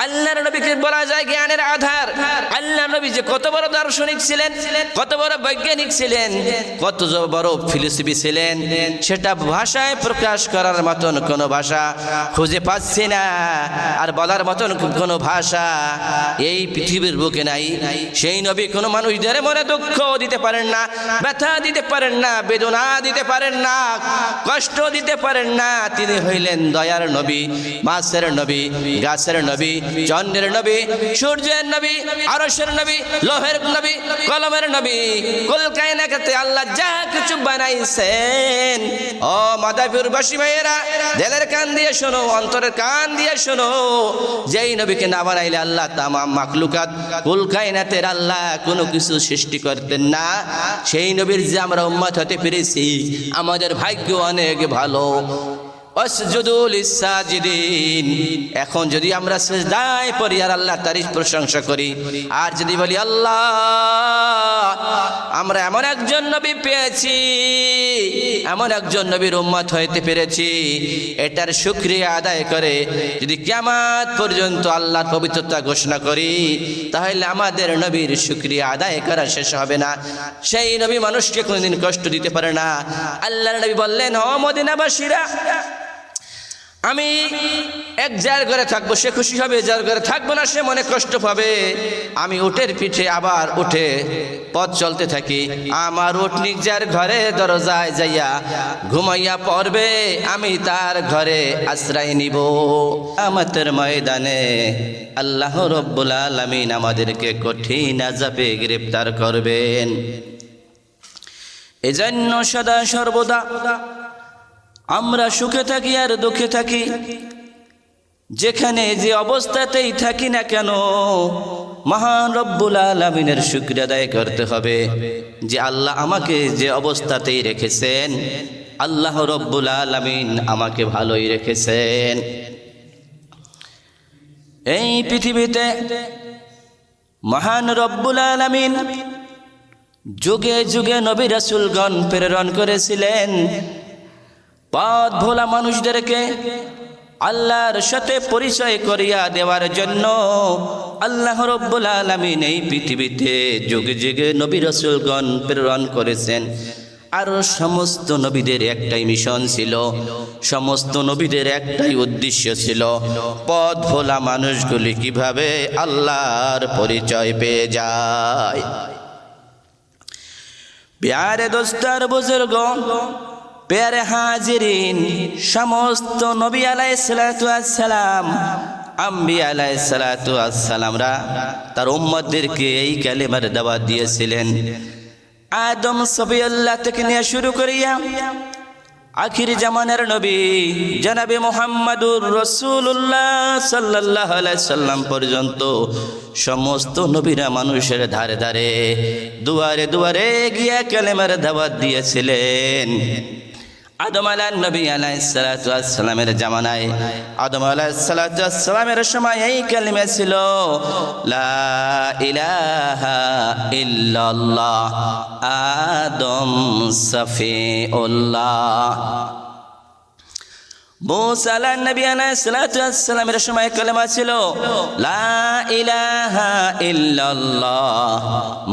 আল্লাহর নবীকে বলা যায় জ্ঞানের আধার। আল্লাহর নবী যে কত বড় দার্শনিক ছিলেন, কত বড় বৈজ্ঞানিক ছিলেন, কত বড় ফিলোসফি ছিলেন, সেটা ভাষায় প্রকাশ করার মতন কোনো ভাষা খুঁজে পাচ্ছি না। আর বলার মতন কোনো ভাষা এই পৃথিবীর বুকে নাই। সেই নবী কোনো মানুষদের মনে দুঃখ দিতে পারেন না, ব্যথা দিতে পারেন না, বেদনা দিতে পারেন না, কষ্ট দিতে পারেন না। তিনি হইলেন দয়ার নবী, মাছের নবী, গাছের নবী, চন্দ্রের নবী, সূর্যের নবী, আরশের নবী, লোহের নবী, কলমের নবী। কুল কায়নাতে আল্লাহ যা কিছু বানাইছেন, ও মাদারীপুরবাসী ভাইয়েরা, দিলের কান দিয়ে শোনো, অন্তরের কান দিয়ে শোনো, যেই নবীকে না বানাইলে আল্লাহ তামাম মাখলুকাত কুল কায়নাতের আল্লাহ কোনো কিছু সৃষ্টি করতেন না। সেই নবীর যে আমরা উম্মত হতে পেরেছি, আমাদের ভাগ্য অনেক ভালো। ওয়াসজুদু লিসাজিদিন। এখন যদি আমরা সিজদায় পড়ি আর আল্লাহ তারিফ প্রশংসা করি, আর যদি বলি আল্লাহ আমরা এমন একজন নবী পেয়েছি, এমন একজন নবীর উম্মত হইতে পেরেছি, এটার শুকরিয়া আদায় করে যদি কিয়ামত পর্যন্ত আল্লাহর পবিত্রতা ঘোষণা করি, তাহলে আমাদের নবীর শুকরিয়া আদায় করা শেষ হবে না। সেই নবী মানুষকে কোনোদিন কষ্ট দিতে পারে না। আল্লাহর নবী বললেন, ও মদিনাবাসীরা, আমি এক যার ঘরে থাকবো সে খুশি হবে, যার ঘরে থাকবো না সে মনে কষ্ট পাবে। আমি উটের পিঠে আবার উঠে পথ চলতে থাকি, আমার উটনি যার ঘরে দরজায় যাইয়া ঘুমাইয়া পড়বে, আমি তার ঘরে আশ্রয় নিব। কিয়ামতের ময়দানে আল্লাহ রব্বুল আলামিন আমাদেরকে কঠিন আযাবে গ্রেফতার করবেন। এজন্য সদা সর্বদা আমরা সুখে থাকি আর দুঃখে থাকি, যেখানে যে অবস্থাতেই থাকি না কেন, মহান রব্বুল আলামিনের শুকরিয়া আদায় করতে হবে যে আল্লাহ আমাকে যে অবস্থাতেই রেখেছেন, আল্লাহ রব্বুল আলামিন আমাকে ভালোই রেখেছেন। এই পৃথিবীতে মহান রব্বুল আলামিন যুগে যুগে নবী রাসূলগণ প্রেরণ করেছিলেন পথ ভোলা মানুষদেরকে আল্লাহর সাথে পরিচয় করিয়া দেওয়ার জন্য। আল্লাহ রব্বুল আলামিন এই পৃথিবীতে যুগে যুগে নবী রাসূলগণ প্রেরণ করেছেন। আর সমস্ত নবীদের একটাই মিশন ছিল, সমস্ত নবীদের একটাই উদ্দেশ্য ছিল, পথ ভোলা মানুষগুলি কিভাবে আল্লাহর পরিচয় পেয়ে যায়। প্যারে দোস্তার বুজুর্গ, প্যারে হাজিরিন, সমস্ত নবী আলাইহিসসালাতু ওয়াসসালাম, আম্বিয়া আলাইহিসসালাতু ওয়াসসালামরা তার উম্মতদেরকে এই কালেমার দাওয়াত দিয়েছিলেন। আদম সফিউল্লাহ থেকে নিয়ে শুরু করিয়া আখির জামানের নবী জনাবে মুহাম্মাদুর রাসূলুল্লাহ সাল্লাল্লাহু আলাইহি সাল্লাম পর্যন্ত সমস্ত নবীরা মানুষের ধারে ধারে, দুয়ারে দুয়ারে গিয়া কালেমার দাওয়াত দিয়েছিলেন। আদম নবী আলাইহিসসালাতু ওয়াসসালামের জামানায়, আদম আলাইহিসসালাতু ওয়াসসালামের সময় এই কালিমা ছিল লা ইলাহা ইল্লাল্লাহ আদম সফিউল্লাহ। মুসা নবী আলাইহিসসালাতু ওয়াসসালামের সময় কালিমা ছিল লা ইলাহা ইল্লাল্লাহ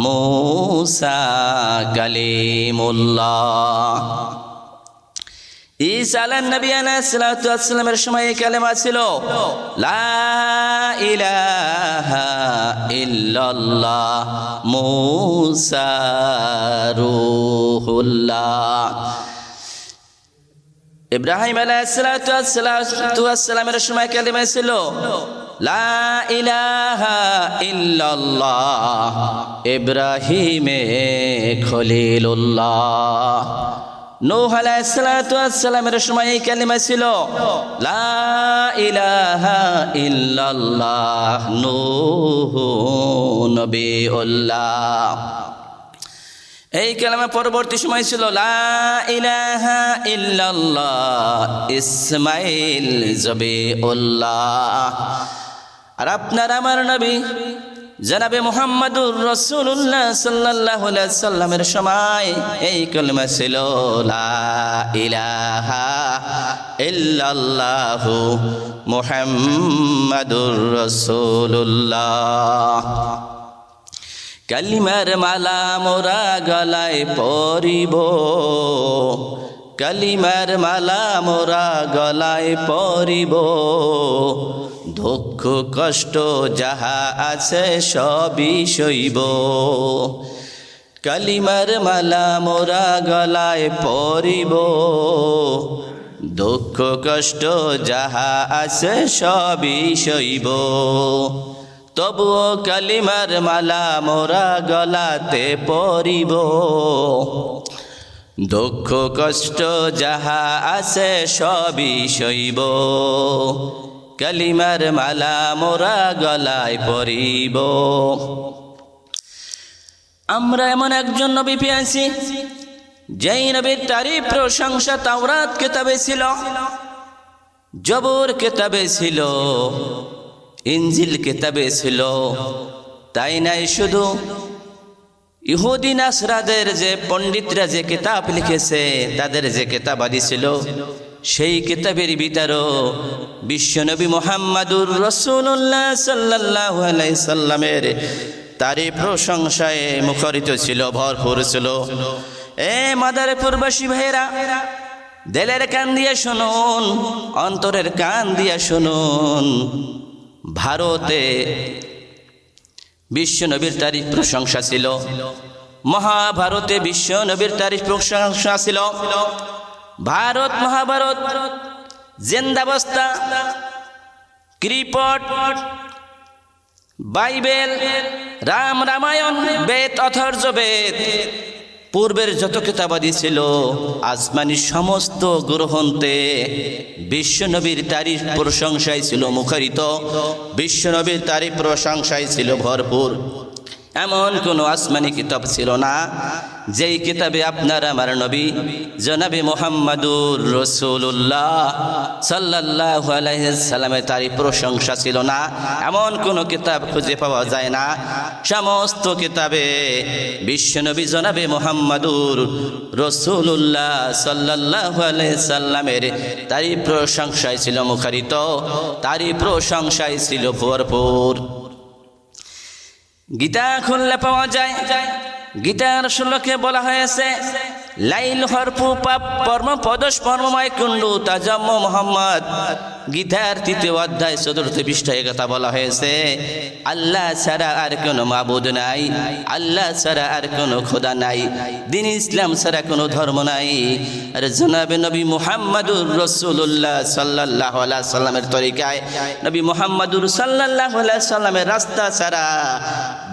মুসা কালিমুল্লাহ। ঈসা নবী আলাইহিসসালাতু ওয়াসসালামের সময় এই কালেমা ছিল লা ইলাহা ইল্লাল্লাহ মুসা রূহুল্লাহ। ইব্রাহিম আলাইহিসসালাতু ওয়াসসালামের সময় কালেমা ছিল লা ইলাহা ইল্লাল্লাহ ইব্রাহিমে খলিলুল্লাহ। নূহ আলাইহিসসালাতু ওয়াসসালামের সময় এই কালিমা ছিল লা ইলাহা ইল্লাল্লাহ নূহ নবিউল্লাহ। এই কালিমা পরবর্তী সময় ছিল লা ইলাহা ইল্লাল্লাহ ইসমাঈল জবিউল্লাহ। আর আপনার আমার নবী জনাবে মুহাম্মাদুর রাসূলুল্লাহ সাল্লাল্লাহু আলাইহি সাল্লামের সময় এই কালেমা ছিল লা ইলাহা ইল্লাল্লাহু মুহাম্মাদুর রাসূলুল্লাহ। কালিমার মালা মোরা গলায় পরিব, কালিমার মালা মোরা গলায় পরিব, দুঃখ কষ্ট যাহা আছে সবই সইব। কালিমার মালা মোরা গলায় পরিব, দুঃখ কষ্ট যাহা আছে সবই সইব। তবুও কালিমার মালা মোরা গলাতে পরিব, দুঃখ কষ্ট যাহা আছে সবই সইব। কালিমার মালা মোরা গলায় পরিব। আমরা এমন একজন নবী পেয়েছি যেই নবীর তারিফ প্রশংসা তাওরাত কিতাবে ছিল, জবুর কিতাবে ছিল, ইনজিল কিতাবে ছিল। তাই নাই শুধু, ইহুদি নাসরাদের যে পণ্ডিতরা যে কিতাব লিখেছে, তাদের যে কিতাবাদি ছিল, সেই কিতাবের ভিতরও বিশ্বনবী মুহাম্মাদুর রাসূলুল্লাহ সাল্লাল্লাহু আলাইহি সাল্লামের তারিফ প্রশংসায় মুখরিত ছিল, ভরপুর ছিল। এ মাদারীপুরবাসী ভাইরা, দিলের কান দিয়ে শুনুন, অন্তরের কান দিয়ে শুনুন। ভারতে বিশ্বনবীর তারিফ প্রশংসা ছিল, মহাভারতে বিশ্বনবীর তারিফ প্রশংসা ছিল। ভারত মহাভারত জিন্দাবস্তা, কৃপট, বাইবেল, রামায়ণ, বেদ, অথর্য বেদ, পূর্বের যত কিতাবাদি ছিল, আসমানি সমস্ত গ্রন্থে বিশ্বনবীর তারিফ প্রশংসায় ছিল মুখরিত, বিশ্বনবীর তারিফ প্রশংসায় ছিল ভরপুর। এমন কোন আসমানি কিতাব ছিল না যেই কিতাবে আপনার আমার নবী জনাবে মুহাম্মাদুর রাসূলুল্লাহ সাল্লাল্লাহু আলাইহি সাল্লামের তারিফ প্রশংসা ছিল না, এমন কোন কিতাব খুঁজে পাওয়া যায় না। সমস্ত কিতাবে বিশ্বনবী জনাবে মুহাম্মাদুর রাসূলুল্লাহ সাল্লাল্লাহু আলাইহি সাল্লামের তারিফ প্রশংসায় ছিল মুখরিত, তারিফ প্রশংসায় ছিল ভরপুর। গীতা খুললে পাওয়া যায়, গীতার শ্লোকে বলা হয়েছে লাইল হরফু পাপ পরম পদশ পরমময় কুণ্ডু তাজাম্ম মোহাম্মদ। গীতার ৩য় অধ্যায় ৪র্থ পৃষ্ঠায় কথা বলা হয়েছে আল্লাহ ছাড়া আর কোনো মাবুদ নাই, আল্লাহ ছাড়া আর কোনো খোদা নাই, দিন ইসলাম ছাড়া কোনো ধর্ম নাই। আর জনাবে নবী মুহাম্মাদুর রাসূলুল্লাহ সাল্লাল্লাহু আলাইহি সাল্লামের তরিকায়, নবী মুহাম্মাদুর সাল্লাল্লাহু আলাইহি সাল্লামের রাস্তা ছাড়া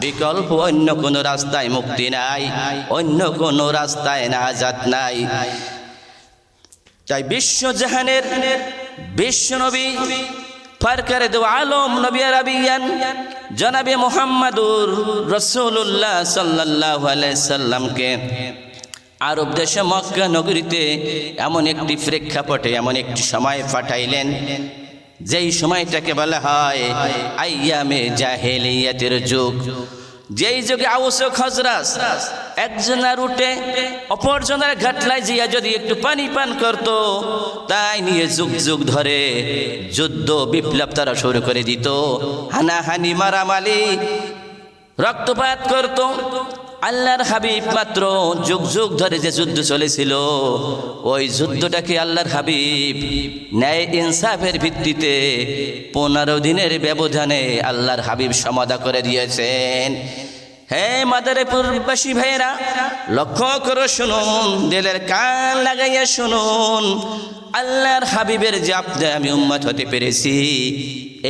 বিকল্প অন্য কোনো রাস্তায় মুক্তি নাই, অন্য কোনো রাস্তায় নাজাত নাই। তাই বিশ্বজাহানের বিশ্বনবী ফারকারে দু আলম নবী আরবিয়ান জনাবে মুহাম্মাদুর রাসূলুল্লাহ সাল্লাল্লাহু আলাইহি সাল্লামকে আরব দেশে মক্কা নগরীতে এমন একটি প্রেক্ষাপটে এমন একটি সময় পাঠাইলেন, যেই সময়টাকে বলা হয় আইয়ামে জাহেলিয়াতের যুগ। যেই যুগে আউস ও খাজরাজ একজনের উঠে অপরজনের ঘাটলায় জিয়া যদি একটু পানি পান করত, তাই নিয়ে যুগ যুগ ধরে যুদ্ধ বিপ্লব তারা শুরু করে দিত, হানাহানি মারামারি রক্তপাত করত। আল্লাহর হাবিব মাত্র যুগ যুগ ধরে যে যুদ্ধ চলেছিল, ওই যুদ্ধটাকে আল্লাহর হাবিব ন্যায় ইনসাফের ভিত্তিতে 15 দিনের ব্যবধানে আল্লাহর হাবিব সমাধা করে দিয়েছেন। হে মাদারীপুরবাসী ভাইয়েরা, লক্ষ্য করে শুনুন, দিলের কান লাগাইয়া শুনুন। আল্লাহর হাবিবের যে আপনি আমি উম্মত হতে পেরেছি,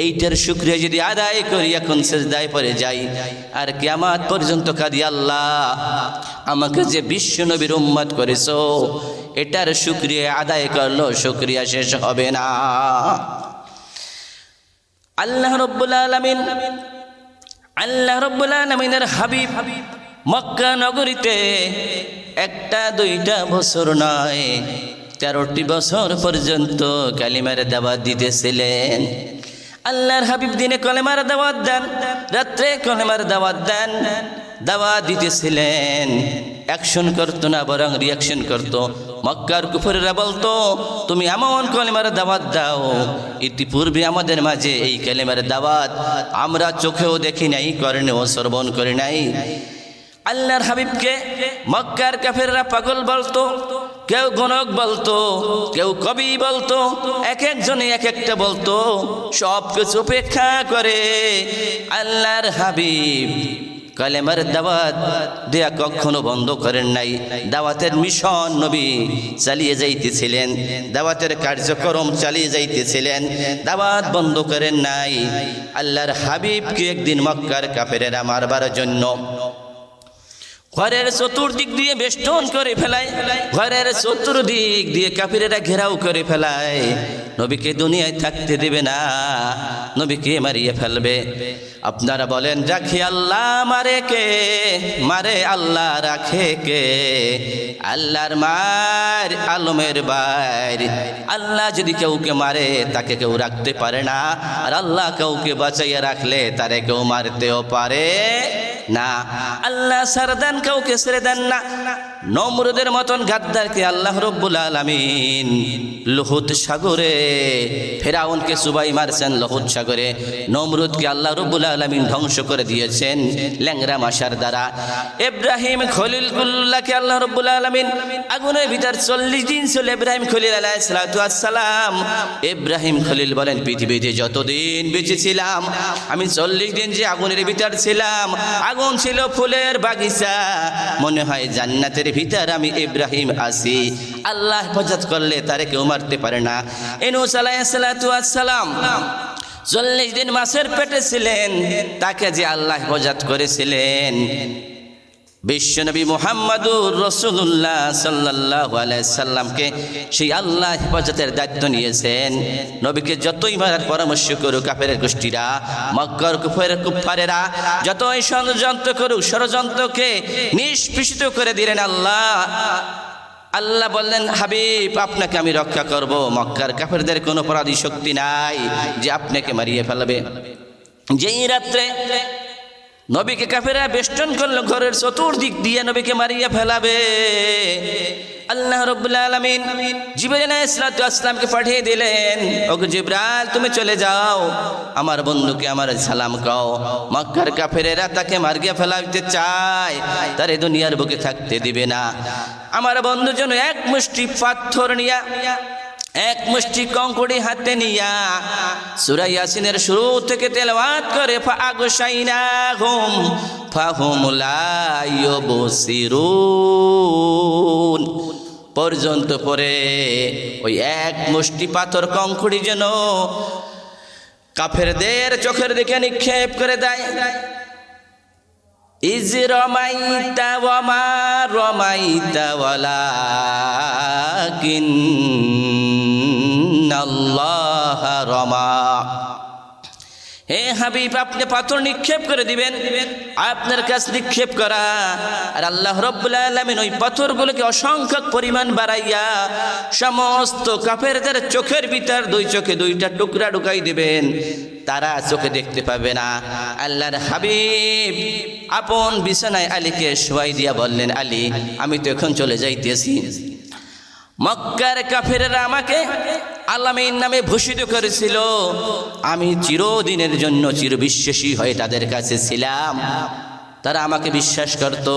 এইটার শুকরিয়া যদি আদায় করি, এখন সিজদায় পড়ে যাই আর কিয়ামত পর্যন্ত কাঁদি, আল্লাহ আমাকে যে বিশ্ব নবীর উম্মত করেছো, এটার শুকরিয়া আদায় করলো শুকরিয়া শেষ হবে না। আল্লাহ রাব্বুল আলামিন, আল্লাহ রাব্বুল আলামিনের হাবিব মক্কা নগরীতে 1-2 বছর নয়, 13টি বছর পর্যন্ত কালিমার দাওয়াত দিতেছিলেন। আল্লাহর হাবিব দিনে কলেমার দাওয়াত দেন, রাত্রে কলেমার দাওয়াত দেন। দাওয়াত দিতেছিলেন, অ্যাকশন করতো না, বরং রিয়াকশন করতো। মক্কার কুফাররা বলতো, তুমি এমন কলেমার দাওয়াত দাও, ইতিপূর্বে আমাদের মাঝে এই কলেমার দাওয়াত আমরা চোখেও দেখি নাই, কর্ণেও শ্রবণ করি নাই। আল্লাহর হাবিবকে মক্কার কাফেররা পাগল বলতো, কেউ গণক বলতো, কেউ কবি বলতো, এক একজনে এক একটা বলতো। সব কিছু উপেক্ষা করে আল্লাহর হাবিব কালেমার দাওয়াত দেয়া কখনো বন্ধ করেন নাই। দাওয়াতের মিশন নবী চালিয়ে যাইতেছিলেন, দাওয়াতের কার্যক্রম চালিয়ে যাইতেছিলেন, দাওয়াত বন্ধ করেন নাই। আল্লাহর হাবিবকে একদিন মক্কার কাফেরেরা মারবার জন্য ঘরের চতুর্দিক দিয়ে বেষ্টন করে ফেলায়, ঘরের চতুর্দিক দিয়ে কাফিরেরা ঘেরাও করে ফেলায়। নবীকে দুনিয়ায় থাকতে দেবে না, নবীকে মারিয়ে ফেলবে। আপনারা বলেন, রাখে আল্লাহ মারে কে? মারে আল্লাহ, রাখে কে? আল্লাহর মার আলমের বাইর। আল্লাহ যদি কাউকে মারে তাকে কেউ রাখতে পারে না, আর আল্লাহ কাউকে বাঁচাইয়া রাখলে তারে কেউ মারতেও পারে না। আল্লাহ ছেড়ে দেন, কাউকে ছেড়ে দেন না। নমরুদের মতন গাদ্দারকে আল্লাহ রব্বুল আলামিন লোহিত সাগরে, ফেরাউনকে সুবাই মারছেন লোহিত সাগরে। নমরুদকে আল্লাহ রব্বুল আলামিন ধ্বংস করে দিয়েছেন ল্যাংরা মাসার দ্বারা। ইব্রাহিম খলিলুল্লাহকে আল্লাহ রব্বুল আলামিন আগুনের ভিতর 40 দিন ছিল। ইব্রাহিম খলিল আলাইহিস সালাতু ওয়াস সালাম, ইব্রাহিম খলিল বলেন, পৃথিবীতে যতদিন বেঁচে ছিলাম আমি 40 দিন যে আগুনের ভিতর ছিলাম, আগুন ছিল ফুলের বাগিচা, মনে হয় জান্নাতের ভিতর আমি ইব্রাহিম আছি। আল্লাহ হেফাজত করলে তারে কেউ মারতে পারে না। ইউনূস আলাইহিস সালাতু ওয়াস সালাম 40 দিন মাছের পেটে ছিলেন, তাকে যে আল্লাহ হেফাজত করেছিলেন। বিশ্বনবী মুহাম্মদুর রাসূলুল্লাহ সাল্লাল্লাহু আলাইহি সাল্লামকে সেই আল্লাহ হেফাজতের দায়িত্ব নিয়েছেন। নবীকে যতই মারার পরামর্শ করুক কাফের গোষ্ঠীরা, মক্কার কুফারেরা যতই ষড়যন্ত্র করুক, ষড়যন্ত্রকে নিষ্পেষিত করে দিলেন আল্লাহ। আল্লাহ বললেন, হাবিব আপনাকে আমি রক্ষা করব, মক্কার কাফেরদের কোনো অপরাধী শক্তি নাই যে আপনাকে মারিয়ে ফেলবে। যেই রাত্রে নবীকে কাফেররা বেষ্টন করলো, ঘরের চতুর্দিক দিয়ে নবীকে মারিয়ে ফেলাবে, আল্লাহ রাব্বুল আলামিন জিবরাইল আলাইহিস সালাতু ওয়াস সালামকে পাঠিয়ে দিলেন, ওগো জিবরাইল তুমি চলে যাও, আমার বন্ধুকে আমার সালাম কও। মক্কার কাফেরেরা তাকে মারিয়ে ফেলাতে চায়, তারে দুনিয়ার বুকে থাকতে দিবে না। আমার বন্ধু যেন এক মুষ্টি পাথর নিয়া, এক মুষ্টি কঙ্কড়ি হাতে নিয়া সূরা ইয়াসিনের শুরু থেকে তেলাওয়াত করে, ফাগশাইনাহুম ফাহুম লা ইউবসিরুন পর্যন্ত পরে ওই এক মুষ্টি পাথর কঙ্কড়ি যেন কাফেরদের চোখের দিকে নিক্ষেপ করে দেয়। ইজ রমাইতা ওয়া মা রমাইতা ওয়ালাকিন্নাল্লাহ রমা। হে হাবিব আপনি পাথর নিক্ষেপ করে দিবেন, আপনার কাছে নিক্ষেপ করা, আর আল্লাহ রাব্বুল আলামিন ওই পাথরগুলোকে অসংখ্য পরিমাণ বাড়াইয়া সমস্ত কাফেরদের চোখের ভিতর দুই চোখে দুইটা টুকরা ঢুকাই দিবেন, তারা চোখে দেখতে পাবে না। আল্লাহর হাবিব আপন বিছানায় আলীকে শোয়াই দিয়া বললেন, আলী আমি তো এখন চলে যাইতেছি, মক্কার কাফেররা আমাকে আলামিন নামে ভূষিত করেছিল, আমি চিরদিনের জন্য চিরবিশ্বাসী হয়ে তাদের কাছে ছিলাম, তারা আমাকে বিশ্বাস করত।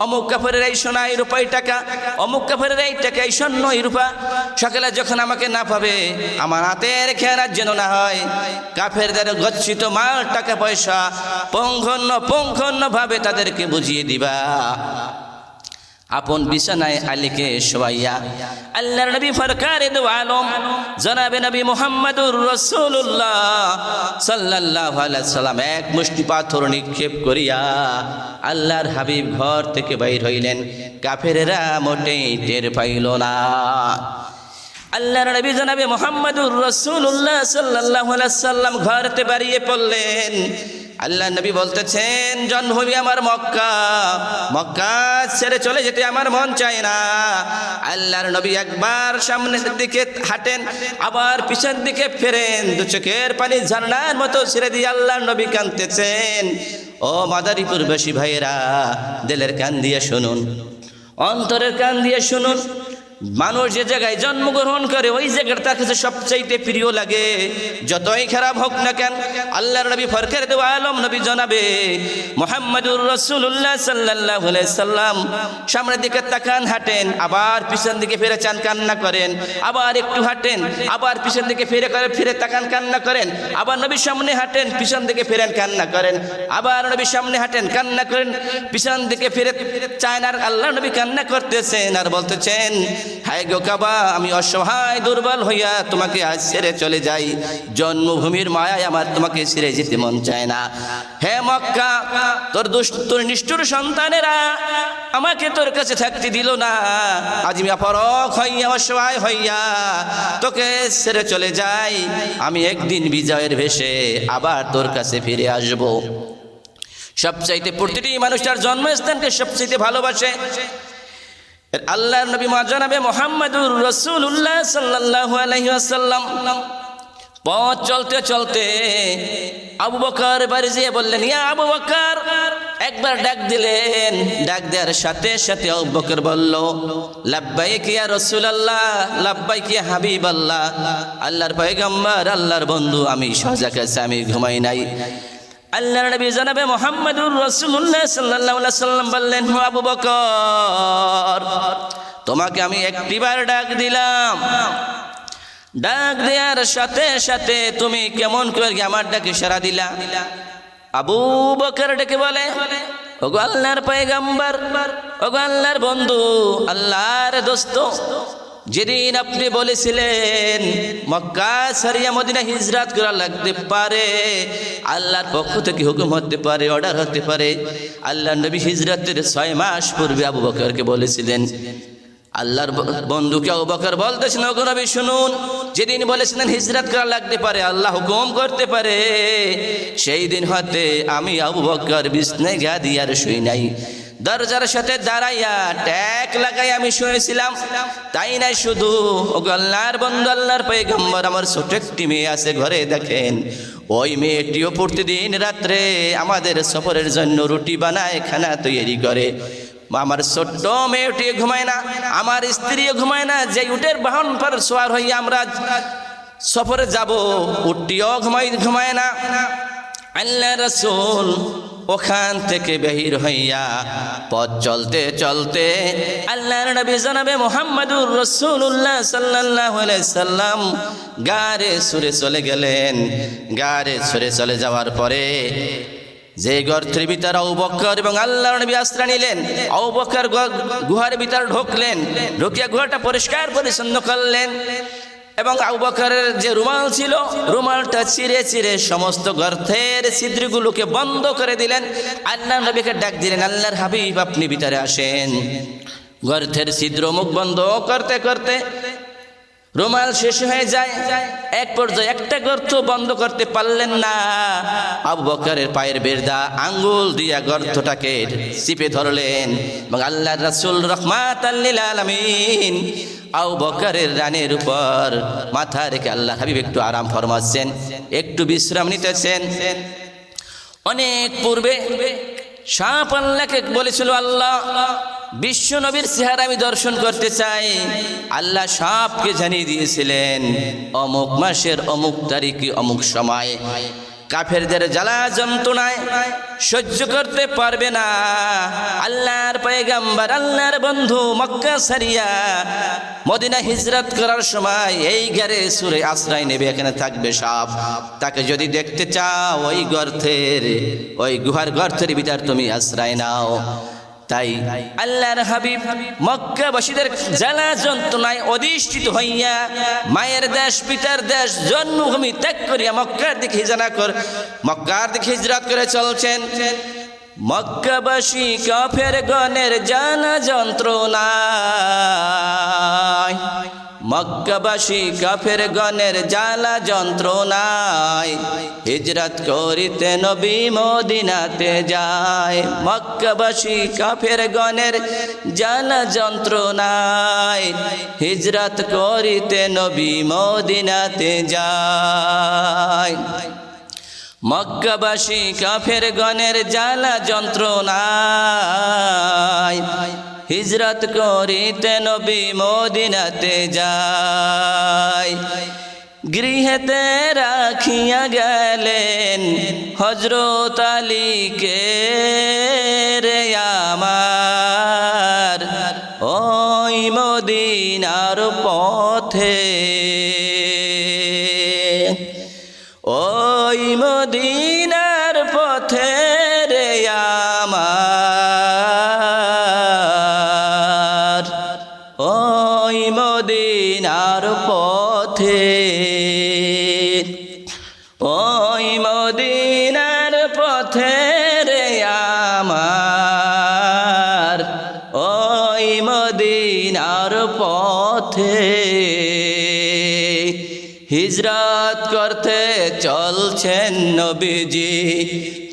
অমুক কাফেরের এই সোনা এই রূপা এই টাকা, অমুক কাফেরের এই টাকা এই স্বর্ণ এই রূপা, সকালে যখন আমাকে না পাবে আমার হাতের খেয়ানার যেন না হয়। কাফেরদের গচ্ছিত মাল টাকা পয়সা পুঙ্খানুপুঙ্খ ভাবে তাদেরকে বুঝিয়ে দিবা। আপন বিছানায় আলীকে শোয়াইয়া আল্লাহর নবী ফরকারে দু আলম জনাবে নবী মুহাম্মদুর রাসূলুল্লাহ সাল্লাল্লাহু আলাইহি সাল্লাম এক মুষ্টি পাথর নিক্ষেপ করিয়া আল্লাহর হাবিব ঘর থেকে বাইর হইলেন। কাফেররা মোটেই টের পাইল না। আল্লাহর নবী জনাবে মুহাম্মদুর রাসূলুল্লাহ সাল্লাল্লাহু আলাইহি সাল্লাম ঘরতে বাড়িয়ে পড়লেন। আল্লাহ নবী বলতেছেন জন্মভূমি আমার মক্কা, মক্কা ছেড়ে চলে যেতে আমার মন চায় না। আল্লাহর নবী একবার সামনের দিকে হাঁটেন, আবার পিছন দিকে ফেরেন, দু চোখের পানি ঝর্ণার মতো ছেড়ে দিয়ে আল্লাহর নবী কাঁদতেছেন। ও মাদারীপুরবাসী ভাইয়েরা, দিলের কান দিয়ে শুনুন, অন্তরের কান দিয়ে শুনুন। মানুষ যে জায়গায় জন্মগ্রহণ করে ওই জায়গাটা তার কাছে সবচাইতে প্রিয় লাগে, যতই খারাপ হোক না কেন। আল্লাহর নবী ফরকের দেওয়া আলম নবী জানাবে মুহাম্মাদুর রাসূলুল্লাহ সাল্লাল্লাহু আলাইহি সাল্লাম সামনের দিকে তাকান, হাঁটেন, আবার পিছন দিকে ফিরে চান, কান্না করেন, আবার একটু হাঁটেন, আবার পিছন দিকে ফিরে তাকান, কান্না করেন, আবার নবী সামনে হাঁটেন, পিছন দিকে ফিরেন, কান্না করেন, আবার নবী সামনে হাঁটেন, কান্না করেন, পিছন দিকে ফিরে চান। আর আল্লাহ নবী কান্না করতেছেন আর বলতেছেন, হায় গো কাবা, আমি অসহায় দুর্বল হইয়া তোমাকে আজ ছেড়ে চলে যাই, জন্মভূমির মায়ায় আমার তোমাকে ছেড়ে যেতে মন চায় না। হে মক্কা, তোর নিষ্ঠুর সন্তানেরা আমাকে তোর কাছে থাকতে দিল না, আজ আমি অপরক হইয়া অসহায় হইয়া তোকে ছেড়ে চলে যাই, আমি একদিন বিজয়ের ভেসে আবার তোর কাছে ফিরে আসব। সবচাইতে প্রতিটি মানুষটার জন্মস্থানকে সবচাইতে ভালোবাসে। আল্লাহর নবী জনাবে মুহাম্মাদুর রাসূলুল্লাহ সাল্লাল্লাহু আলাইহি ওয়াসাল্লাম পথ চলতে চলতে আবু বকর বাড়ি যেয়ে বললেন, ইয়া আবু বকর, একবার ডাক দিলেন। ডাক দেওয়ার সাথে সাথে আবু বকর বলল, লাব্বাইক ইয়া রাসূলুল্লাহ, লাব্বাইক ইয়া হাবিবাল্লাহ, আল্লাহর পয়গম্বর, আল্লাহর বন্ধু, আমি সজাগ আছি, আমি ঘুমাই নাই। আল্লাহর নবী জনাবে মুহাম্মাদুর রাসূলুল্লাহ সাল্লাল্লাহু আলাইহি ওয়াসাল্লাম বললেন, ও আবু বকর, তোমাকে আমি একটিবার ডাক দিলাম, ডাক দেওয়ার সাথে সাথে তুমি কেমন করে আমার ডাকে সাড়া দিলা? আবু বকর ডেকে বলে, ওগো আল্লাহর পয়গম্বর, ওগো আল্লাহর বন্ধু, আল্লাহর দোস্ত, যেদিন আপনি বলেছিলেন মক্কা ছাড়িয়া মদিনা হিজরত করা লাগতে পারে, আল্লাহর পক্ষ থেকে হুকুম হতে পারে, অর্ডার হতে পারে, আল্লাহ নবী হিজরতের 6 মাস পূর্বে আবু বকরকে বলেছিলেন। আল্লাহর বন্ধুকে আবু বকর বলতেছেন, ওগো নবী শুনুন, যেদিন বলেছিলেন হিজরত করা লাগতে পারে, আল্লাহ হুকুম করতে পারে, সেই দিন হতে আমি আবু বকর বিছনায় গা দিয়ে আর শুই নাই, দরজার সাথে দাঁড়াইয়া ট্যাক লাগাই আমি শুয়েছিলাম। তাই নাই শুধু, ওগো আল্লাহর বন্ধু, আল্লাহর পয়গম্বর, আমার ছোট একটি মেয়ে আছে ঘরে, দেখেন ওই মেয়েটিও প্রতিদিন রাত্রে আমাদের সফরের জন্য রুটি বানায়, খানা তৈরি করে। আমার ছোট্ট মেয়েটি ঘুমায় না, আমার স্ত্রীও ঘুমায় না, যে উটের বাহন পর সওয়ার হইয়া আমরা সফরে যাব, উটটিও ঘুমায় না। আল্লাহ রাসূল ওখান থেকে বেহির হইয়া পথ চলতে চলতে আল্লাহর নবী জনাবে মুহাম্মাদুর রাসূলুল্লাহ সাল্লাল্লাহু আলাইহি সাল্লাম গারে সুরে চলে গেলেন। গারে সুরে চলে যাওয়ার পরে যে গর্তের ভিতর আবু বকর এবং আল্লাহর নবী আশ্রয় নিলেন, আবু বকর গুহার ভিতর ঢুকলেন, ঢুকিয়া গুহাটা পরিষ্কার পরিচ্ছন্ন করলেন এবং আবু বকরের যে রুমাল ছিল, রুমালটা চিরে চিরে সমস্ত গর্তের ছিদ্রগুলোকে বন্ধ করে দিলেন। আল্লাহর নবীকে ডাক দিলেন, আল্লাহর হাবিব, আপনি ভিতরে আসেন। গর্তের ছিদ্র মুখ বন্ধ করতে করতে রুমাল শেষ হয়ে যায়। এক পর্যায়ে একটা গর্ত বন্ধ করতে পারলেন না। আবু বকরের পায়ের বেরদা আঙ্গুল দিয়া গর্তটাকে চিপে ধরলেন এবং আল্লাহর রাসূল রাহমাতাল লিল আলামিন আবু বকরের রানের উপর মাথা রেখে আল্লাহর হাবিব একটু আরাম ফরমাচ্ছেন, একটু বিশ্রাম নিতেছেন। অনেক পূর্বে সাপ আল্লাহকে বলেছিল, আল্লাহ, বিশ্ব নবীর চেহারা আমি দর্শন করতে চাই। আল্লাহ সাপকে জানিয়ে দিয়েছিলেন অমুক মাসের অমুক তারিখে অমুক সময় কাফেরদের জ্বালা যন্ত্রণায় সহ্য করতে পারবে না। আল্লাহর পয়গম্বর, আল্লাহর বন্ধু মক্কা ছাড়িয়া মদিনা হিজরত করার সময় এই গারে সুরে আশ্রয় নেবে, এখানে থাকবে সাপ। তাকে যদি দেখতে চাও ওই গর্তের, ওই গুহার গর্তের ভিতর তুমি আশ্রয় নাও। তাই আল্লাহর হাবিব মক্কাবাসীদের জ্বালা যন্ত্রণায় অধিষ্ঠিত হইয়া মায়ের দেশ, পিতার দেশ, জন্মভূমি ত্যাগ করিয়া মক্কার দিকে হিজরত করে চলছেন। মক্কাবাসী কাফের গণের জ্বালা যন্ত্রণায় মক্কাবাসী কাফের গণের জ্বালা যন্ত্রণায় হিজরত করিতে নবী মদিনাতে যায়। মক্কাবাসী কাফের গণের জ্বালা যন্ত্রণায় হিজরত করিতে নবী মদিনাতে যায়। মক্কাবাসী কাফের গণের জ্বালা যন্ত্রণায় হিজরত করিতে নবী মদিনাতে যায়। গৃহেতে রাখিয়া গেলেন হযরত আলীকে রে আমার ওই মদিনার পথে, ওই মদিনার পথে রে আমার, ওই মদিনার পথে, ওই মদিনার পথে রে আমার, ওই মদিনার পথে হিজরত করতে চলছেন নবীজি,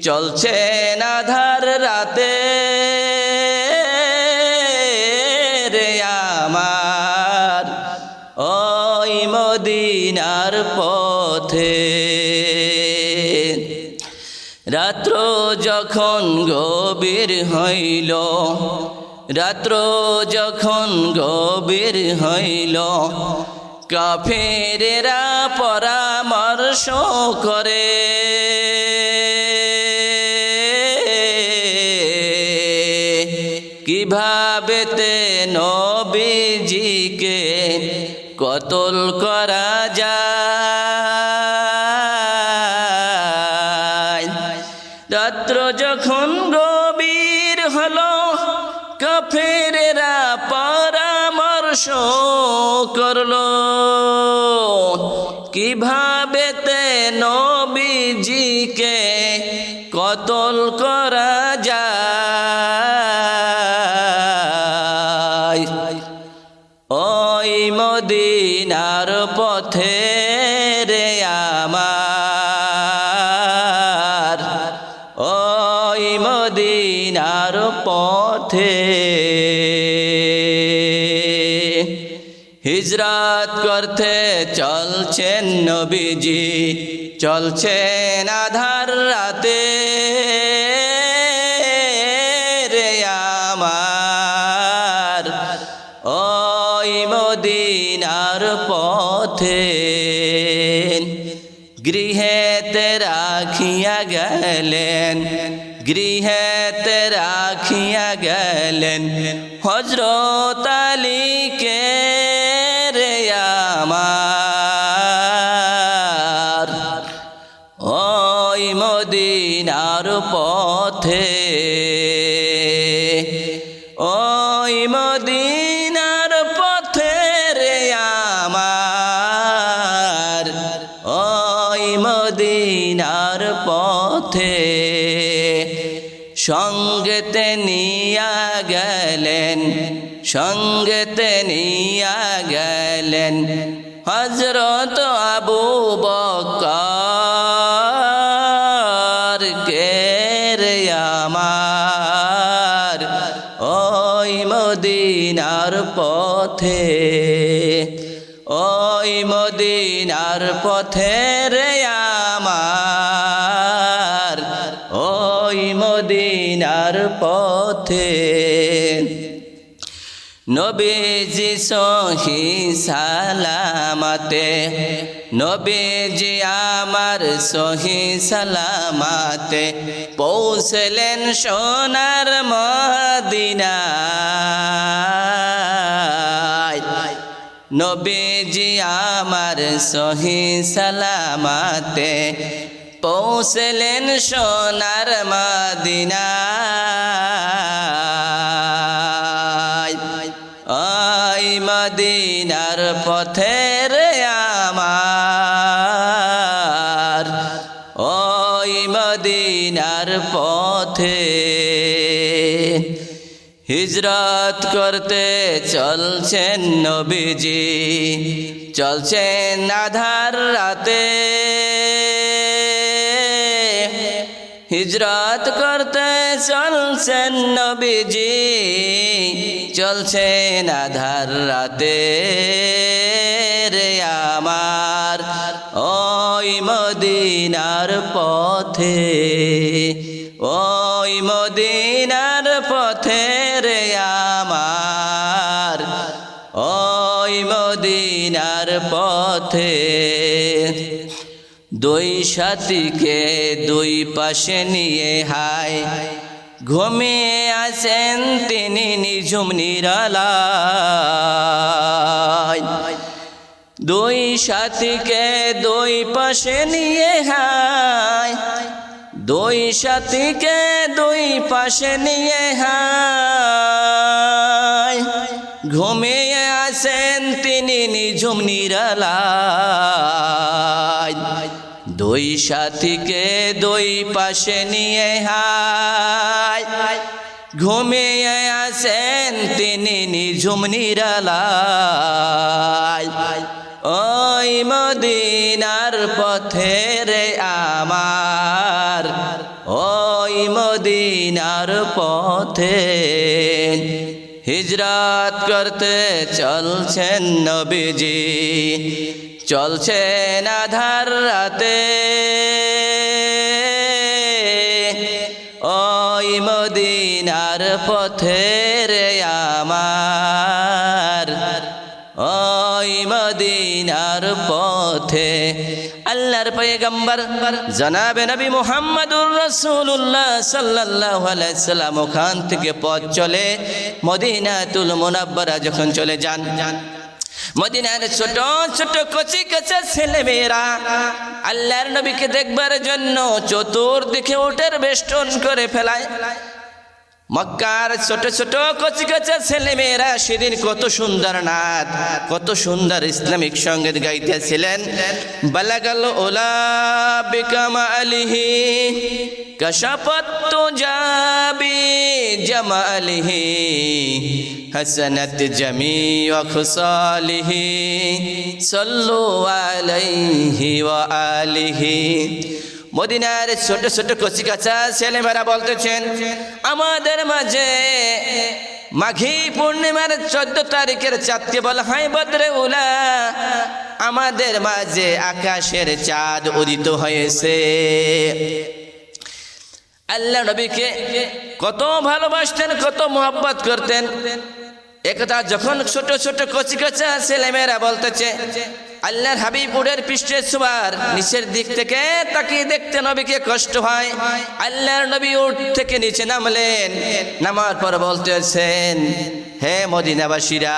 চলছেন আধার রাতে রে আমার, ওই মদিনার পথে। রাত্র যখন গভীর হইল, রাত্র যখন গভীর হইল কাফেরেরা পরামর্শ করে কিভাবে তে নবীজিকে কতল করা যায়। রাত্র যখন গভীর হলো কাফেরেরা পরামর্শ করলো কিভাবে তে নবীজিকে কতল করা যায়। ওই মদিনার পথে রে আমার, ওই মদিনার পথে হিজরত করতে চলছেন নবীজি, চলছেন আধার রাতে রে আমার, ওই মদিনার পথে গৃহেতে রাখিয়া গেলেন, গৃহেতে রাখিয়া গেলেন হযরত আলীকে রে আমার, ওই মদিনার পথে, ওই মদিনার পথে রে আমার, ওই মদিনার পথে সঙ্গেতে নিয়া গেলেন, সঙ্গেতে নিয়া গেলেন হযরত আবু বকর কে রে আমার, ওই মদিনার পথে, ওই মদিনার পথে রে আমার, ওই মদিনার পথে নবীজি সহি সালামতে, নবীজি আমার সহি সালামতে পৌঁছলেন সোনার মদিনায়। নবীজি আমার সহি সালামতে পৌঁছলেন সোনার মদিনায়। ওই মদিনার পথে রে আমার, ওই মদিনার পথে হিজরত করতে চলছেন নবীজি, চলছেন আধার রাতে। হিজরত করতে চলছেন নবীজি, চলছেন আধার রাতে রে আমার ওই মদিনার পথে, ওই মদিনার পথে রে আমার ওই মদিনার পথে। দুই সাথীকে দুই পাশে নিয়ে হায় ঘুমিয়ে আছেন তিনি নিঝুম নিরালায়। দুই সাথীকে দুই পাশে নিয়ে হায়, দুই সাথীকে দুই পাশে নিয়ে হায় ঘুমিয়ে আছেন তিনি নিঝুম নিরালায়। দুই সাথীকে দুই পাশে নিয়ে হায় ঘুমিয়ে আছেন তিনি নিঝুম নিরালায়। ওই মদিনার পথে রে আমার ওই মদিনার পথে। হিজরত করতে চলছেন নবীজি, চলছেন আধার রাতে ওই মদিনার পথে রে আমার ওই মদিনার পথে। আল্লাহর পয়গম্বর জনাবে নবী মুহাম্মদুর রাসূলুল্লাহ সাল্লাল্লাহু আলাইহি সাল্লাম ওখান থেকে পথ চলে মদিনাতুল মুনাব্বারা যখন চলে যান, মদিনার ছোট ছোট কচি কাঁচা ছেলেমেয়েরা আল্লাহর নবীকে দেখবার জন্য চতুর্দিকে উটের বেষ্টন করে ফেলায়। মক্কার ছোট ছোট কচি কাঁচা ছেলেমেয়েরা সেদিন কত সুন্দর নাচ, কত সুন্দর ইসলামিক সঙ্গীত গাইতেছিলেন। বালাগাল ওলা বিকামা আলিহি কশাপত জাবি জামালিহি হাসানাত জামিউ খুসালিহি সাল্লু আলাইহি ওয়া আলিহি। মদিনার ছোট ছোট কচি কাঁচা ছেলেমেয়েরা বলতেছেন, আমাদের মাঝে মাঘী পূর্ণিমার 14 তারিখের চাঁদকে বলা হয় বদরে উলা। আমাদের মাঝে আকাশের চাঁদ উদিত হয়েছে। আল্লাহ নবীকে কত ভালোবাসতেন, কত মোহাব্বত করতেন। একথা যখন ছোট ছোট কচি কাঁচা ছেলেমেয়েরা বলতেছে, আল্লাহর হাবিব উটের পৃষ্ঠে সবার নিচের দিক থেকে তাকিয়ে দেখতে নবীকে কষ্ট হয়। আল্লাহর নবী উট থেকে নিচে নামলেন, নামার পর বলতেছেন, হে মদিনাবাসীরা,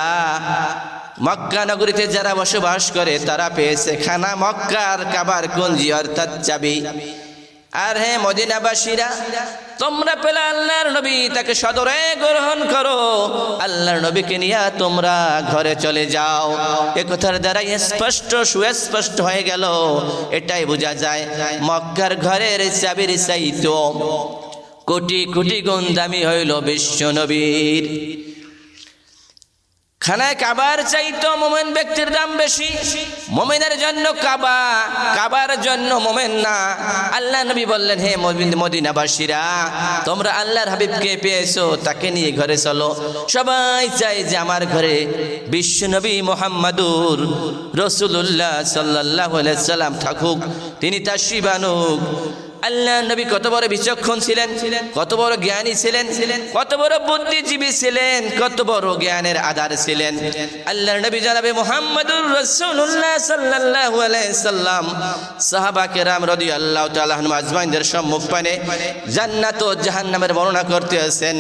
মক্কা নগরীতে যারা বসবাস করে তারা পেয়েছে খানা মক্কার কাবার কুঞ্জি অর্থাৎ চাবি। আর হে মদিনাবাসীরা, তোমরা পেলে আল্লাহর নবী, তাকে সদরে গ্রহণ করো। আল্লাহর নবীকে নিয়ে তোমরা ঘরে চলে যাও। এ কথার দ্বারা স্পষ্ট সুস্পষ্ট হয়ে গেল, এটাই বোঝা যায় মক্কার ঘরের চাবির চাইতো কোটি কোটি গুণ দামি হইল বিশ্ব নবীর খানায় কাবার চাইতো মোমেন ব্যক্তির দাম বেশি। মোমেনের জন্য কাবা, কাবার জন্য মোমেন না। আল্লাহ নবী বললেন, হে মদিনাবাসীরা, তোমরা আল্লাহর হাবিবকে পেয়েছো, তাকে নিয়ে ঘরে চলো। সবাই চাই যে আমার ঘরে বিশ্ব নবী মুহাম্মাদুর রাসূলুল্লাহ সাল্লাল্লাহু আলাইহি সাল্লাম থাকুক, তিনি তাশরীফ আনুক। আল্লাহ নবী কত বড় বিচক্ষণ ছিলেন, কত বড় জ্ঞানী ছিলেন, কত বড় বুদ্ধিজীবী ছিলেন, কত বড় জ্ঞানের আধার ছিলেন। আল্লাহ নবী জনাবে মুহাম্মদুর রাসূলুল্লাহ সাল্লাল্লাহু আলাইহি সাল্লাম সাহাবা কেরাম রাদিয়াল্লাহু তাআলা আনহুম আজমাইনদের সম্মুখপানে জান্নাত ও জাহান্নামের বর্ণনা করতে আছেন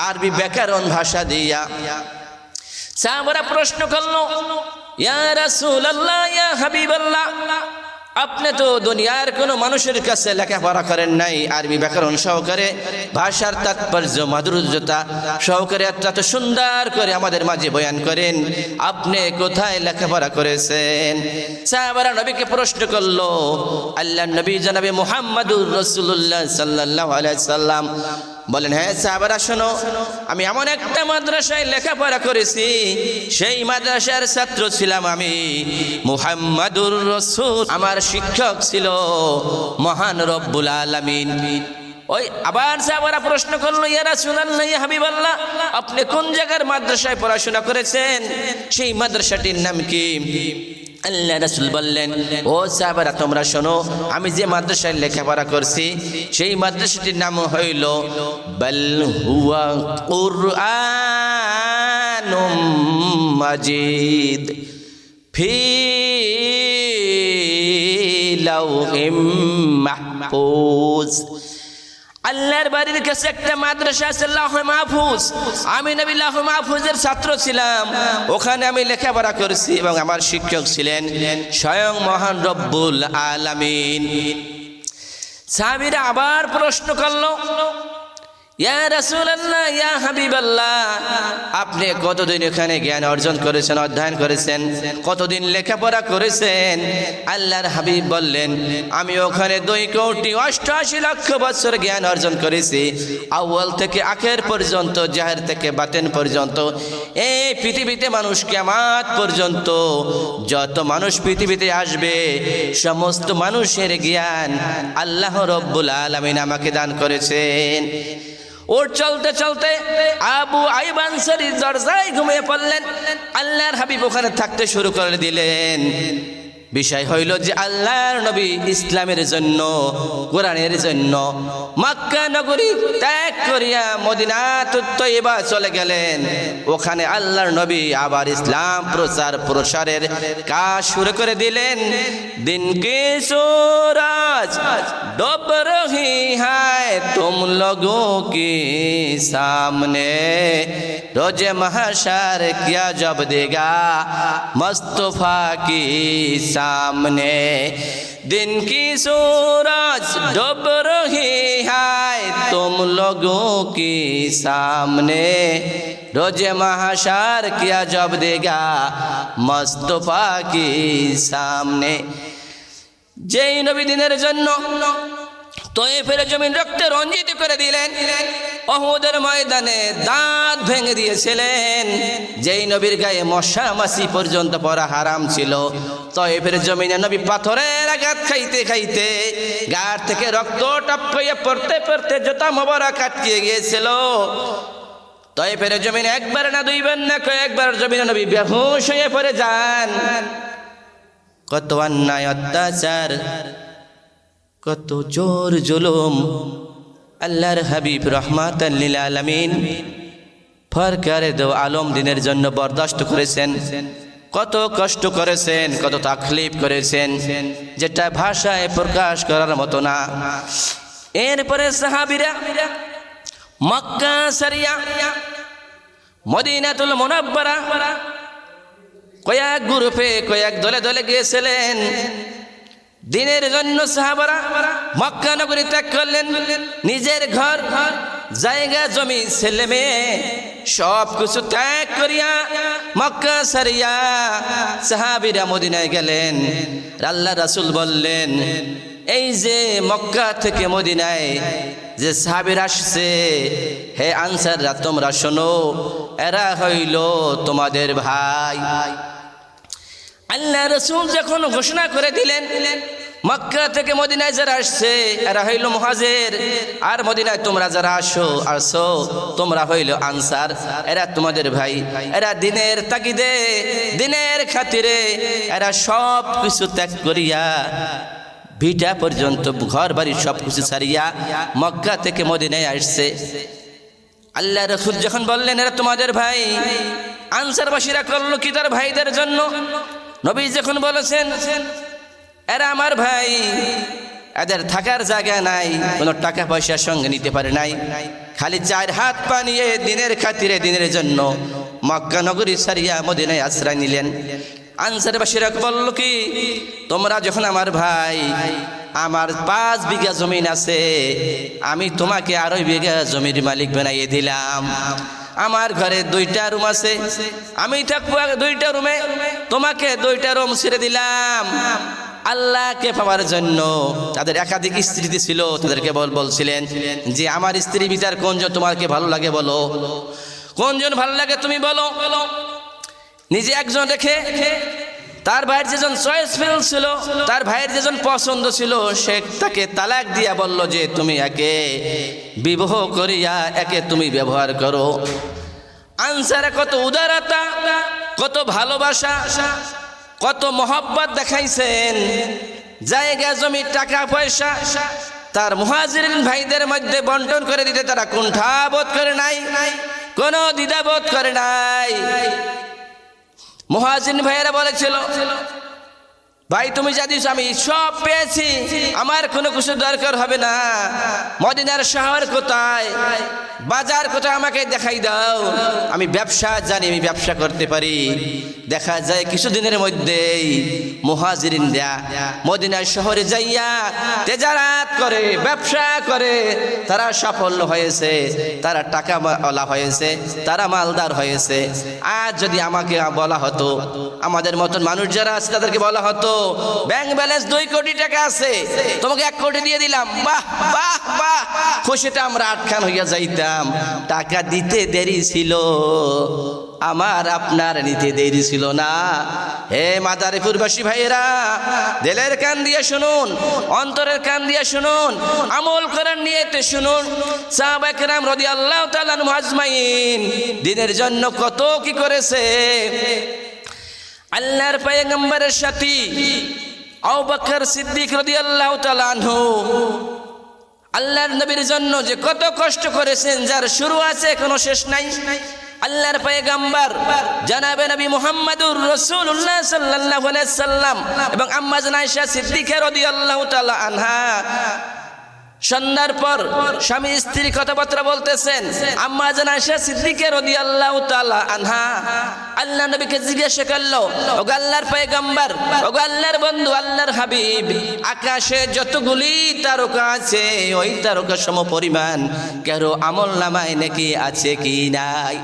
আরবি ব্যাকরণ ভাষা দিয়া। সাহাবারা প্রশ্ন করলো, ইয়া রাসূলুল্লাহ, ইয়া হাবিবাল্লাহ, আপনি তো দুনিয়ার কোনো মানুষের কাছে লেখাপড়া করেন নাই, আরবি ব্যাকরণ সহকারে ভাষার তাৎপর্য মাধুর্যতা সহকারে এত সুন্দর করে আমাদের মাঝে বয়ান করেন, আপনি কোথায় লেখাপড়া করেছেন? সাহাবারা নবীকে প্রশ্ন করলো। আল্লাহ নবী জনাবে মুহাম্মদুর রাসূলুল্লাহ সাল্লাল্লাহু আলাইহি সাল্লাম বলেন, হ্যাঁ সাহাবারা শোনো, আমি এমন একটা মাদ্রাসায় লেখাপড়া করেছি, সেই মাদ্রাসার ছাত্র ছিলাম আমি, মুহাম্মাদুর রাসূল আমার শিক্ষক ছিল মহান রব্বুল আলামিন। ওই আবার সাহাবারা প্রশ্ন করলো, ইয়া রাসূলুল্লাহ, ইয়া হাবিবাল্লাহ, আপনি কোন জায়গার মাদ্রাসায় পড়াশোনা করেছেন, সেই মাদ্রাসাটির নাম কি? আল্লাহ রাসূল বললেন, ও সাহাবারা তোমরা শোনো, আমি যে মাদ্রাসায় লেখাপড়া করছি সেই মাদ্রাসাটির নাম হইল বাল হুয়া কুরআনুম মাজিদ ফি লাওহিম মাহফুজ। আল্লাহর বাড়ির কাছে একটা মাদ্রাসা আছে লাউহে মাহফুজ। আমি নবী লাউহে মাহফুজের ছাত্র ছিলাম, ওখানে আমি লেখাপড়া করেছি এবং আমার শিক্ষক ছিলেন স্বয়ং মহান রব্বুল আলামিন। সাহাবীরা আবার প্রশ্ন করলো, ইয়া রাসূলুল্লাহ, ইয়া হাবিবাল্লাহ, আপনি কতদিন এখানে জ্ঞান অর্জন করেছেন, অধ্যয়ন করেছেন, কতদিন লেখাপড়া করেছেন? আল্লাহর হাবিব বললেন, আমি ওখানে 2,88,00,000 বছর জ্ঞান অর্জন করেছি, আউয়াল থেকে আখের পর্যন্ত, জাহের থেকে বাতেন পর্যন্ত। এই পৃথিবীতে মানুষ কিয়ামত পর্যন্ত যত মানুষ পৃথিবীতে আসবে সমস্ত মানুষের জ্ঞান আল্লাহ রব্বুল আলামিন আমাকে দান করেছেন। ওর চলতে চলতে আবু আইয়ুব আনসারী দরজায় ঘুমিয়ে পড়লেন। আল্লাহর হাবিব ওখানে থাকতে শুরু করে দিলেন। বিষয় হইল যে আল্লাহর নবী ইসলামের জন্য, কোরআনের জন্য মক্কা নগরী ত্যাগ করিয়া মদিনাতুত তয়্যিবা চলে গেলেন। ওখানে আল্লাহর নবী আবার ইসলাম প্রসারের কাজ শুরু করে দিলেন। দিন কি सूरज डूब रही है तुम लोगों के सामने, रोज महशर किया जब देगा मुस्तफा की सामने। दिन की सूरज डूब रही है तुम लोगों के सामने, रोज महशर किया जब देगा मुस्तफा की सामने। যেই নবী দিনের জন্য তয়েফের জমিন রক্তে রঞ্জিত করে দিলেন, উহুদের ময়দানে দাঁত ভেঙে দিয়েছিলেন, যেই নবীর গায়ে মশা মাছি পর্যন্ত পড়া হারাম ছিল, তয়েফের জমিনে নবী পাথরের আঘাত খাইতে খাইতে গাড় থেকে রক্ত টপকে পড়তে পড়তে জুতা মোবারক আটকে গিয়েছিল। তয়েফের জমিনে একবার না দুইবার না কয়েকবার জমিনে নবী বেহুশ হয়ে পড়ে যান। কত অন্যায় অত্যাচার, কত জোর জুলুম আল্লাহর হাবিব রহমাতাল লিল আলামিন ফরকারে দো আলম দিনের জন্য বরদাস্ত করেছেন। কত কষ্ট করেছেন, কত তাকলিফ করেছেন, যেটা ভাষায় প্রকাশ করার মতো না। এরপরে সাহাবীরা মক্কা সারিয়া মদিনাতুল মুনাব্বারা কয়েক গ্রুপে কয়েক দলে দলে গিয়েছিলেন দিনের জন্য। সাহাবারা মক্কা নগরী ত্যাগ করলেন, নিজের ঘর জায়গা জমি ছেলে মেয়ে সব কিছু ত্যাগ করিয়া মক্কা সারিয়া সাহাবীরা মদিনায় গেলেন। আল্লাহ রাসূল বললেন, এই যে মক্কা থেকে মদিনায় যে সাহাবীরা আসছে, হে আনসাররা তোমরা শোনো, এরা হইল তোমাদের ভাই। আল্লাহ রাসূল যখন ঘোষণা করে দিলেন মক্কা থেকে মদিনায় যারা আসছে এরা হইল মুহাজির, আর মদিনায় তোমরা যারা আসো তোমরা হইল আনসার, এরা তোমাদের ভাই। এরা দিনের তাগিদে, দিনের খাতিরে এরা সব কিছু ত্যাগ করিয়া ভিটা পর্যন্ত ঘর বাড়ি সব কিছু ছাড়িয়া মক্কা থেকে মদিনায় আসছে। আল্লাহ রাসূল যখন বললেন এরা তোমাদের ভাই, আনসারবাসীরা করলো কি তার ভাইদের জন্য? নবী যখন বলেছেন এরা আমার ভাই, এদের থাকার জায়গা নাই, কোনো টাকা পয়সার সঙ্গে নিতে পারে নাই, খালি 4 হাত পা নিয়ে দিনের খাতিরে দিনের জন্য মক্কা নগরী ছাড়িয়া মদিনায় আশ্রয় নিলেন। আনসারবাসীরা বলল কি, তোমরা যখন আমার ভাই, আমার 5 বিঘা জমিন আছে, আমি তোমাকে 2.5 বিঘা জমির মালিক বানাইয়ে দিলাম। আমার ঘরে 2টা রুম আছে, আমি থাকবো 2টা রুমে, তোমাকে 2টা রুম ছেড়ে দিলাম। আল্লাহকে পাওয়ার জন্য তাদের একাধিক স্ত্রী ছিল, তাদেরকে বলছিলেন যে আমার স্ত্রী ভিতর কোনজন তোমাকে ভালো লাগে বলো, কোনজন ভালো লাগে তুমি বলো। নিজে একজন রেখে তার ভাইয়ের যেজন চয়েসফুল ছিল, তার ভাইয়ের যেজন পছন্দ ছিল, সে তাকে তালাক দিয়া বলল যে তুমি একে বিবাহ করিয়া একে তুমি ব্যবহার করো। আনসারে কত উদারতা, কত ভালোবাসা, কত মহব্বত দেখাইছেন। জায়গা জমি টাকা পয়সা তার মুহাজিরিন ভাইদের মধ্যে বন্টন করে দিতে তারা কুণ্ঠাবোধ করে নাই, কোনো দ্বিধাবোধ করে নাই। মুহাজিরিন ভাইয়েরা বলেছিল ভাই তুমি যা দিস আমি সব পেয়েছি, আমার কোনো কিছু দরকার হবে না। মদিনার শহর কোথায়, বাজার কোথায় আমাকে দেখাই দাও, আমি ব্যবসা জানি, আমি ব্যবসা করতে পারি। দেখা যায় কিছুদিনের মধ্যেই মুহাজিরিনরা মদিনার শহরে যাইয়া তেজারাত করে, ব্যবসা করে, তারা সাফল্য হয়েছে, তারা টাকাওয়ালা হয়েছে, তারা মালদার হয়েছে। আজ যদি আমাকে বলা হতো, আমাদের মতন মানুষ যারা আছে তাদেরকে বলা হতো ব্যাংক ব্যালেন্স 2 কোটি টাকা আছে, তোমাকে 1 কোটি দিয়ে দিলাম, বাহ বাহ বাহ, খুশিতে আমরা আটখান হইয়া যাইতাম। টাকা দিতে দেরি ছিল, আমার আপনার নিতে দেরি ছিল না। হে মাদারীপুরবাসী ভাইয়েরা, দিলের কান দিয়ে শুনুন, অন্তরের কান দিয়ে শুনুন, আমল করার নিয়তে শুনুন। সাহাবায়ে কেরাম রাদিয়াল্লাহু তাআলা আনহুম আজমাইন দ্বীনের জন্য কত কি করেছে। আল্লাহর পয়গম্বরের সাথী আবু বকর সিদ্দিক রাদিয়াল্লাহু তাআলা আনহু আল্লাহর নবীর জন্য যে কত কষ্ট করেছেন, যার শুরু আছে কোনো শেষ নাই। আল্লাহর পয়গম্বর জনাবে নবী মুহাম্মদুর রাসূলুল্লাহ সাল্লাল্লাহু আলাইহি সাল্লাম এবং আম্মা জান আয়েশা সিদ্দিকা রাদিয়াল্লাহু তাআলা আনহা সন্ধ্যার পর স্বামী স্ত্রী কথাবার্তা বলতেছেন। আম্মা জান আয়েশা সিদ্দিকা রাদিয়াল্লাহু তাআলা আনহা আল্লাহ নবীকে জিজ্ঞাসা করলো, ওগো আল্লাহর পয়গম্বর, ওগো আল্লাহর বন্ধু, আল্লাহর হাবিব, আকাশে যতগুলি তারকা আছে ওই তারকা সম পরিমাণ কারো আমল নামায় নাকি আছে কি নাই?